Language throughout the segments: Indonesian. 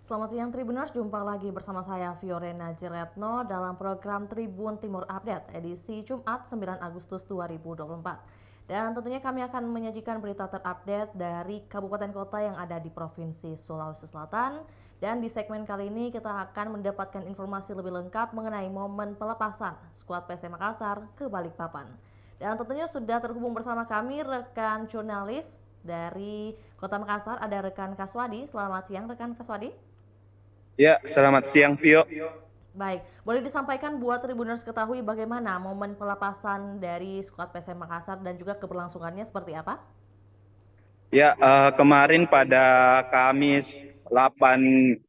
Selamat siang Tribuners, jumpa lagi bersama saya Fiorena Jeretno dalam program Tribun Timur Update edisi Jumat 9 Agustus 2024. Dan tentunya kami akan menyajikan berita terupdate dari kabupaten kota yang ada di Provinsi Sulawesi Selatan. Dan di segmen kali ini kita akan mendapatkan informasi lebih lengkap mengenai momen pelepasan skuad PSM Makassar ke Balikpapan. Dan tentunya sudah terhubung bersama kami rekan jurnalis dari Kota Makassar, ada rekan Kaswadi. Selamat siang rekan Kaswadi. Ya, selamat siang Vio. Baik, boleh disampaikan buat Tribuners ketahui bagaimana momen pelepasan dari skuad PSM Makassar dan juga keberlangsungannya seperti apa? Ya, kemarin pada Kamis 8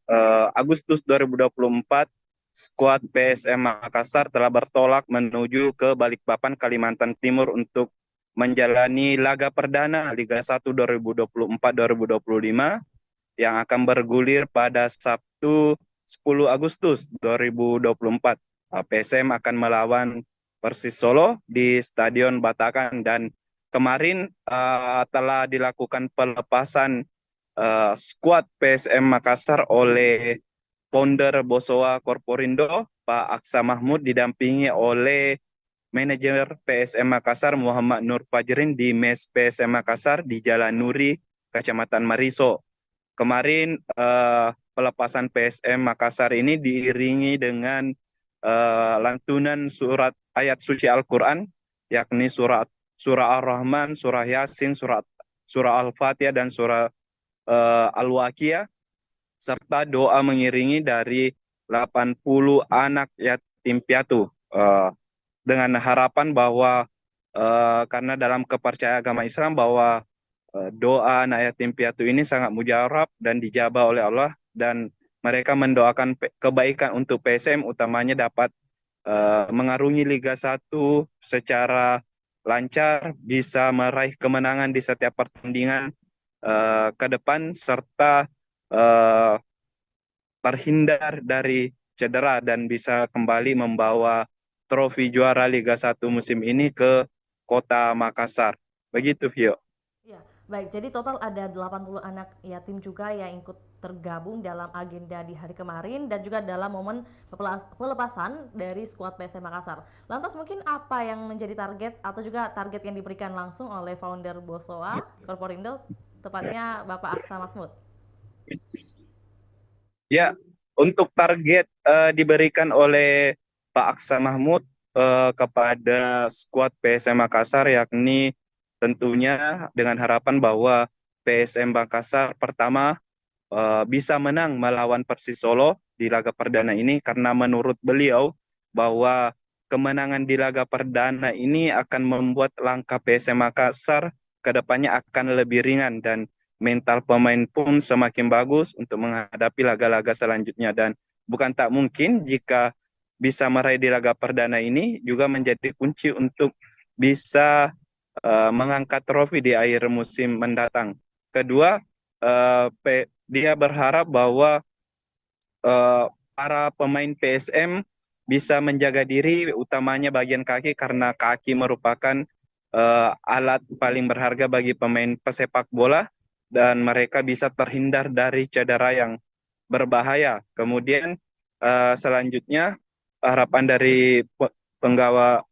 Agustus 2024, skuad PSM Makassar telah bertolak menuju ke Balikpapan, Kalimantan Timur untuk menjalani laga perdana Liga 1 2024-2025 yang akan bergulir pada Sabtu 10 Agustus 2024. PSM akan melawan Persis Solo di Stadion Batakan dan kemarin telah dilakukan pelepasan skuad PSM Makassar oleh founder Bosowa Korporindo, Pak Aksa Mahmud, didampingi oleh manajer PSM Makassar Muhammad Nur Fajrin di mes PSM Makassar di Jalan Nuri, Kecamatan Mariso. Kemarin pelepasan PSM Makassar ini diiringi dengan lantunan surat ayat suci Al-Quran, yakni surah Ar-Rahman, surah Yasin, surah Al-Fatihah, dan surah Al-Waqiah, serta doa mengiringi dari 80 anak yatim piatu, dengan harapan bahwa karena dalam kepercayaan agama Islam bahwa doa anak yatim piatu ini sangat mujarab dan dijabah oleh Allah, dan mereka mendoakan kebaikan untuk PSM, utamanya dapat mengarungi Liga 1 secara lancar, bisa meraih kemenangan di setiap pertandingan ke depan, serta uh, terhindar dari cedera dan bisa kembali membawa trofi juara Liga 1 musim ini ke kota Makassar. Begitu, Vio. Ya, baik. Jadi total ada 80 anak yatim juga yang ikut tergabung dalam agenda di hari kemarin dan juga dalam momen pelepasan dari skuad PSM Makassar. Lantas mungkin apa yang menjadi target atau juga target yang diberikan langsung oleh founder Bosowa Korporindo, tepatnya Bapak Aksa Mahmud? Ya, untuk target diberikan oleh Pak Aksa Mahmud kepada skuad PSM Makassar, yakni tentunya dengan harapan bahwa PSM Makassar pertama bisa menang melawan Persis Solo di laga perdana ini, karena menurut beliau bahwa kemenangan di laga perdana ini akan membuat langkah PSM Makassar ke depannya akan lebih ringan dan mental pemain pun semakin bagus untuk menghadapi laga-laga selanjutnya, dan bukan tak mungkin jika bisa meraih di laga perdana ini juga menjadi kunci untuk bisa mengangkat trofi di akhir musim mendatang. Kedua, dia berharap bahwa eh, para pemain PSM bisa menjaga diri, utamanya bagian kaki, karena kaki merupakan alat paling berharga bagi pemain pesepak bola, dan mereka bisa terhindar dari cedera yang berbahaya. Kemudian selanjutnya harapan dari penggawa,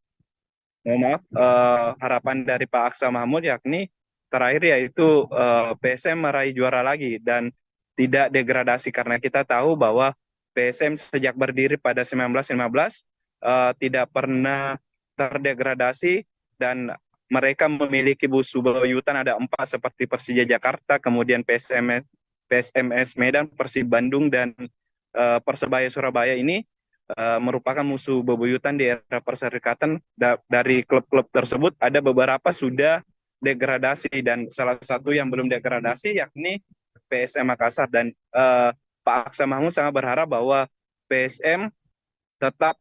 harapan dari Pak Aksa Mahmud yakni terakhir, yaitu PSM meraih juara lagi dan tidak degradasi, karena kita tahu bahwa PSM sejak berdiri pada 1915 tidak pernah terdegradasi, dan mereka memiliki musuh bebuyutan ada 4 seperti Persija Jakarta, kemudian PSMS Medan, Persib Bandung, dan Persebaya Surabaya ini merupakan musuh bebuyutan di era perserikatan. Dari klub-klub tersebut ada beberapa sudah degradasi, dan salah satu yang belum degradasi yakni PSM Makassar, dan Pak Aksa Mahmud sangat berharap bahwa PSM tetap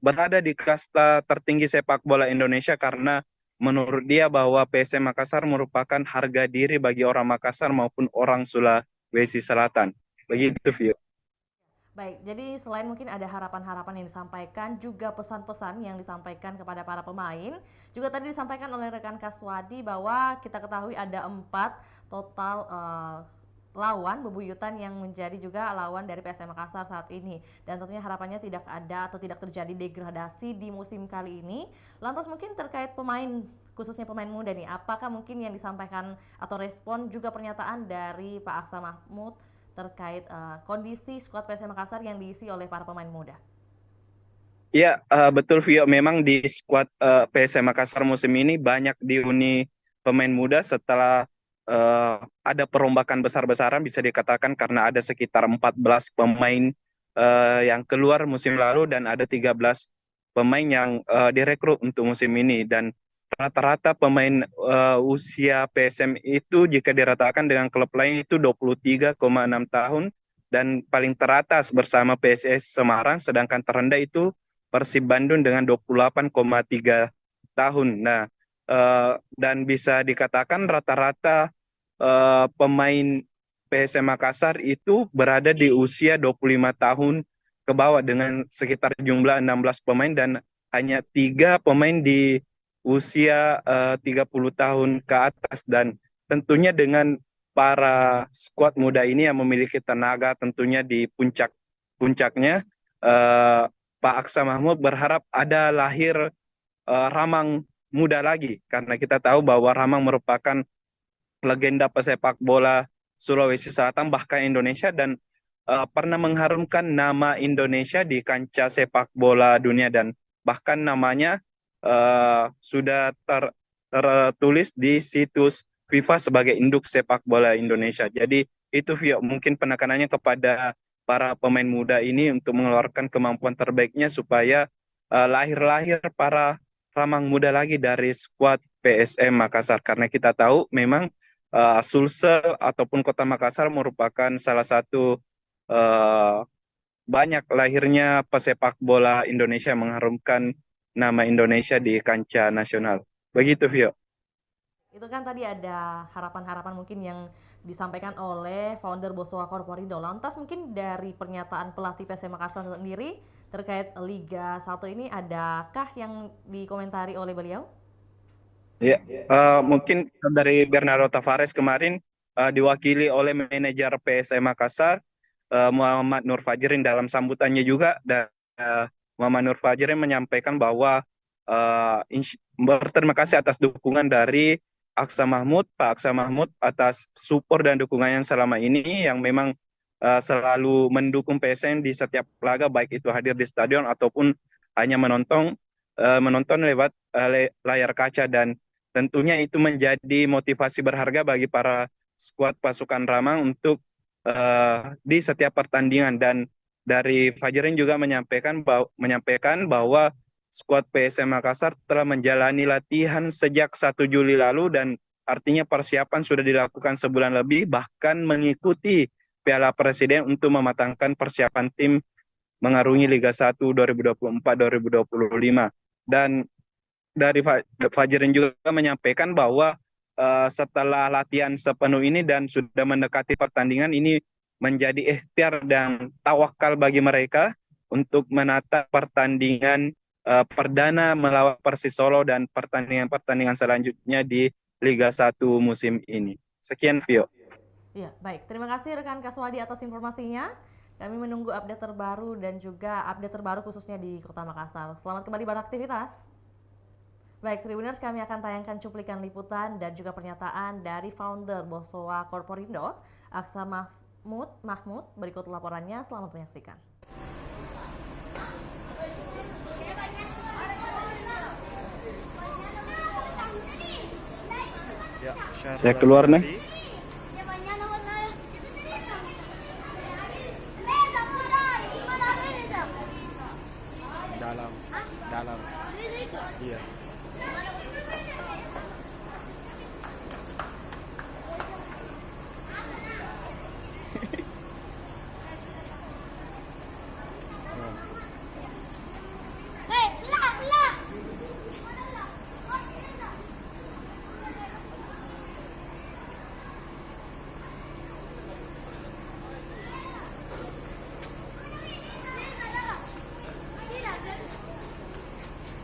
berada di kasta tertinggi sepak bola Indonesia, karena menurut dia bahwa PSM Makassar merupakan harga diri bagi orang Makassar maupun orang Sulawesi Selatan. Begitu, Vio. Baik, jadi selain mungkin ada harapan-harapan yang disampaikan, juga pesan-pesan yang disampaikan kepada para pemain, juga tadi disampaikan oleh rekan Kaswadi bahwa kita ketahui ada 4 total lawan bebuyutan yang menjadi juga lawan dari PSM Makassar saat ini, dan tentunya harapannya tidak ada atau tidak terjadi degradasi di musim kali ini. Lantas mungkin terkait pemain, khususnya pemain muda nih, apakah mungkin yang disampaikan atau respon juga pernyataan dari Pak Aksa Mahmud terkait kondisi skuad PSM Makassar yang diisi oleh para pemain muda? Ya, betul Vio. Memang di skuad PSM Makassar musim ini banyak dihuni pemain muda setelah ada perombakan besar-besaran bisa dikatakan karena ada sekitar 14 pemain yang keluar musim lalu dan ada 13 pemain yang direkrut untuk musim ini, dan rata-rata pemain usia PSM itu jika diratakan dengan klub lain itu 23,6 tahun dan paling teratas bersama PSS Semarang, sedangkan terendah itu Persib Bandung dengan 28,3 tahun. Nah, dan bisa dikatakan rata-rata pemain PSM Makassar itu berada di usia 25 tahun ke bawah dengan sekitar jumlah 16 pemain, dan hanya 3 pemain di usia 30 tahun ke atas. Dan tentunya dengan para skuad muda ini yang memiliki tenaga tentunya di puncaknya, eh, Pak Aksa Mahmud berharap ada lahir Ramang muda lagi, karena kita tahu bahwa Ramang merupakan legenda pesepak bola Sulawesi Selatan bahkan Indonesia, dan pernah mengharumkan nama Indonesia di kancah sepak bola dunia, dan bahkan namanya sudah tertulis di situs FIFA sebagai induk sepak bola Indonesia. Jadi itu Vio, mungkin penekanannya kepada para pemain muda ini untuk mengeluarkan kemampuan terbaiknya supaya lahir-lahir para ramang muda lagi dari skuad PSM Makassar, karena kita tahu memang Sulsel ataupun Kota Makassar merupakan salah satu uh, banyak lahirnya pesepak bola Indonesia mengharumkan nama Indonesia di kancah nasional. Begitu Vio. Itu kan tadi ada harapan-harapan mungkin yang disampaikan oleh founder Bosowa Corporindo. Lantas mungkin dari pernyataan pelatih PSM Makassar sendiri terkait Liga 1 ini, adakah yang dikomentari oleh beliau? Ya, mungkin dari Bernardo Tavares kemarin diwakili oleh manajer PSM Makassar, Muhammad Nur Fajrin, dalam sambutannya juga, dan Muhammad Nur Fajrin menyampaikan bahwa berterima kasih atas dukungan dari Aksa Mahmud, Pak Aksa Mahmud, atas support dan dukungan yang selama ini, yang memang selalu mendukung PSM di setiap laga, baik itu hadir di stadion ataupun hanya menonton lewat layar kaca, dan tentunya itu menjadi motivasi berharga bagi para skuad pasukan Ramang untuk di setiap pertandingan. Dan dari Fajrin juga menyampaikan bahwa skuad PSM Makassar telah menjalani latihan sejak 1 Juli lalu, dan artinya persiapan sudah dilakukan sebulan lebih, bahkan mengikuti Piala Presiden untuk mematangkan persiapan tim mengarungi Liga 1 2024-2025. Dan dari Fajrin juga menyampaikan bahwa setelah latihan sepenuh ini dan sudah mendekati pertandingan ini, menjadi ikhtiar dan tawakal bagi mereka untuk menata pertandingan perdana melawan Persis Solo dan pertandingan-pertandingan selanjutnya di Liga 1 musim ini. Sekian Vio. Iya, baik. Terima kasih rekan Kaswadi atas informasinya. Kami menunggu update terbaru dan juga update terbaru khususnya di Kota Makassar. Selamat kembali beraktivitas. Baik, Tribuners, kami akan tayangkan cuplikan liputan dan juga pernyataan dari founder Bosowa Corporindo, Aksa Mahmud. Berikut laporannya, selamat menyaksikan. Ya, saya keluar nih. Dalam. Iya.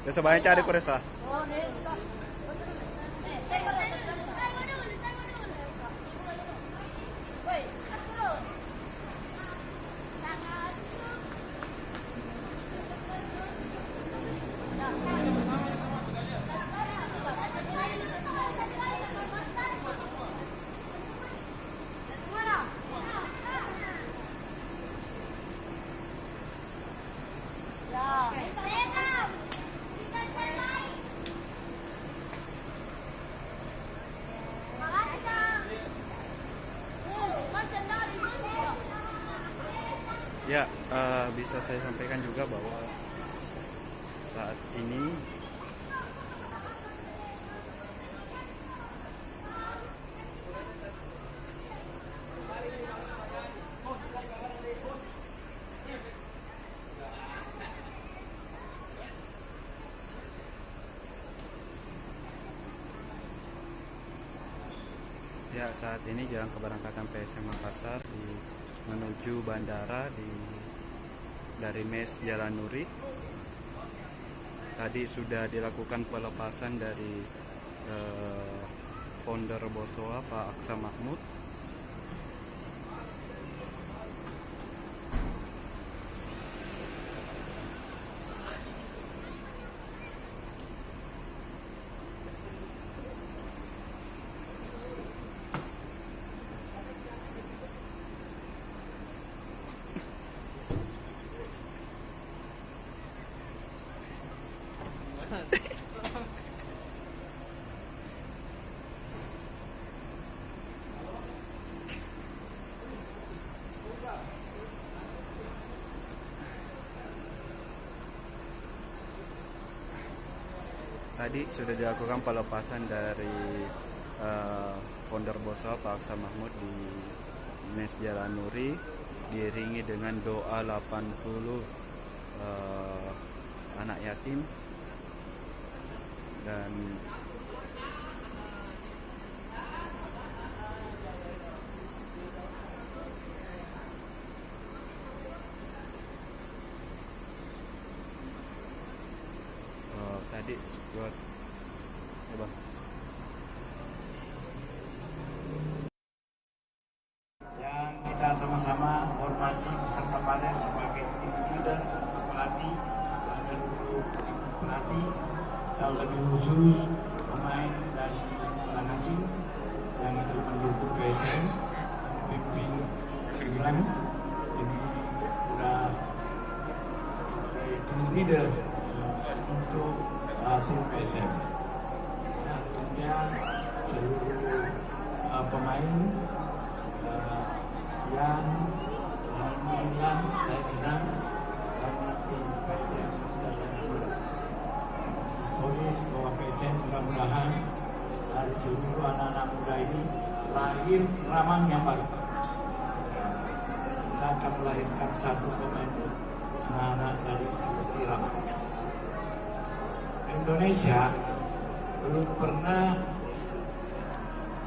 Desa banyak cari kuresa. Ya, bisa saya sampaikan juga bahwa saat ini jalan keberangkatan PSM Makassar menuju bandara dari MES Jalan Nuri. Tadi sudah dilakukan pelepasan dari founder Bosowa Pak Aksa Mahmud. Tadi sudah dilakukan pelepasan dari founder Bosowa Pak Aksa Mahmud di MES Jalan Nuri, diiringi dengan doa 80 anak yatim dan tadi buat coba yang kita sama-sama hormati beserta pada sebagai tim leader, pelatih dan seluruh pelatih, dan lebih khusus pemain dari orang asing yang itu mendukung PSM, pimpin Bilang ini sudah tim leader untuk tim PSM. Nah, tentunya seluruh pemain yang alhamdulillah saya senang karena tim PSM historis bahwa PSM mudah-mudahan dari seluruh anak-anak muda ini lahir ramang yang baru. Kita akan melahirkan satu pemain anak-anak dari seperti ramang. Indonesia belum pernah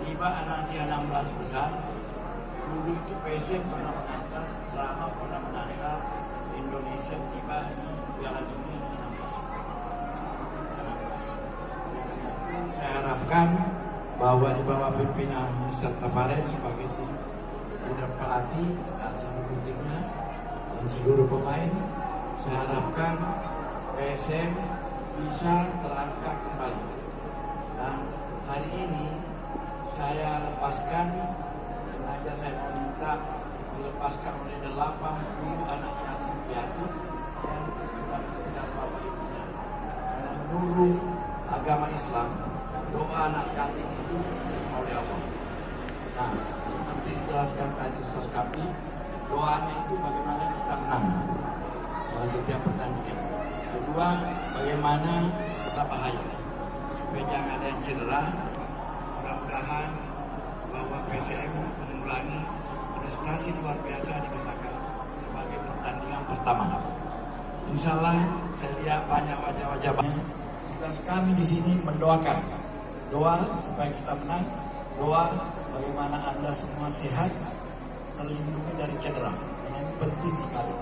tiba anak di 16 besar. Dulu itu PSM pernah mengangkat, drama pernah mengangkat Indonesia tiba di Piala Dunia 16. Saya harapkan bahwa di bawah pimpinan Mr. Tavares sebagai tim leader pelatih dan seluruh timnya dan seluruh pemain, saya harapkan PSM bisa terangkat kembali. Dan hari ini saya lepaskan, sengaja saya meminta dilepaskan oleh 80 anak yatim piatu yang sudah meninggal bapak ibunya. Karena menurut agama Islam, doa anak yatim itu oleh Allah. Nah, seperti dijelaskan tadi Ustaz Kapi, doanya itu bagaimana kita menang dalam setiap pertandingan. Kedua, bagaimana kita bahaya supaya jangan ada yang cedera. Mudah-mudahan bahwa PSM mengulangi prestasi luar biasa dikatakan sebagai pertandingan pertama. Insya Allah saya lihat banyak wajah-wajah banyak. Tugas kami di sini mendoakan, doa supaya kita menang, doa bagaimana Anda semua sehat, terlindungi dari cedera. Ini penting sekali.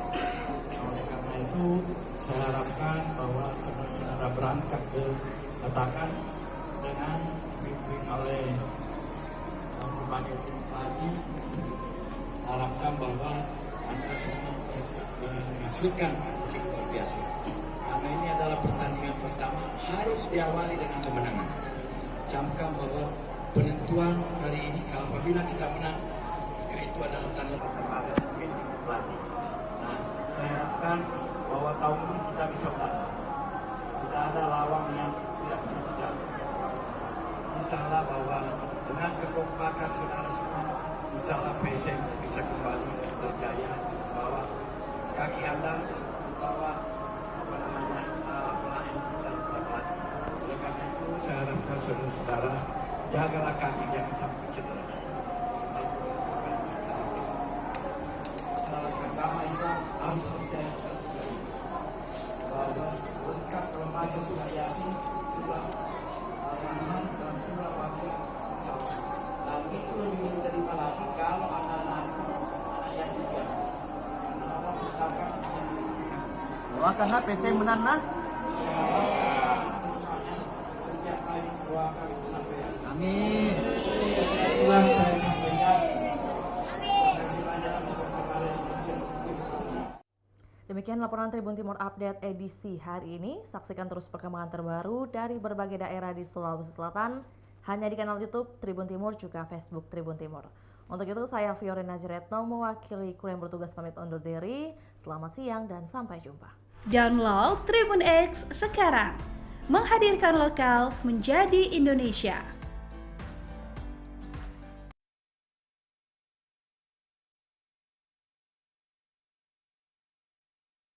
Oleh karena itu saya harapkan bahwa saudara-saudara berangkat ke Batakang dengan dibimbing oleh sebagai tim pelatih, harapkan bahwa Anda semua menghasilkan hasil luar biasa. Karena ini adalah pertandingan pertama, harus diawali dengan kemenangan. Camkan bahwa penentuan hari ini, kalau apabila kita menang, maka itu adalah tanda kepada sebagai tim pelatih. Nah, saya harapkan bahwa tahun ini kita bisa menang. Tidak ada lawan yang tidak bisa berjalan. Insyaallah bahwa dengan kekompakan saudara semua, insyaallah PSM bisa kembali berjaya membawa kaki Anda bahwa pelayan dan tepat. Oleh karena itu saya harapkan saudara-saudara jagalah kaki jangan sampai cedera. Agama Islam harus percaya sekali bahwa lengkap remaja sudah Yasin, sudah Rahman dan sudah Wakil. Dan itu lebih diterima lagi kalau anak-anak ayat 3. Karena Allah mengatakan Doakan PC menang nah. setiap kali doakan sampai Amin. itulah saya sampaikan. Terima kasih banyak beserta para Demikian laporan Tribun Timur Update edisi hari ini. Saksikan terus perkembangan terbaru dari berbagai daerah di Sulawesi Selatan hanya di kanal YouTube Tribun Timur juga Facebook Tribun Timur. Untuk itu saya Fiorena Jiretno mewakili kru yang bertugas pamit undur diri. Selamat siang dan sampai jumpa. Download Tribun X sekarang. Menghadirkan lokal menjadi Indonesia.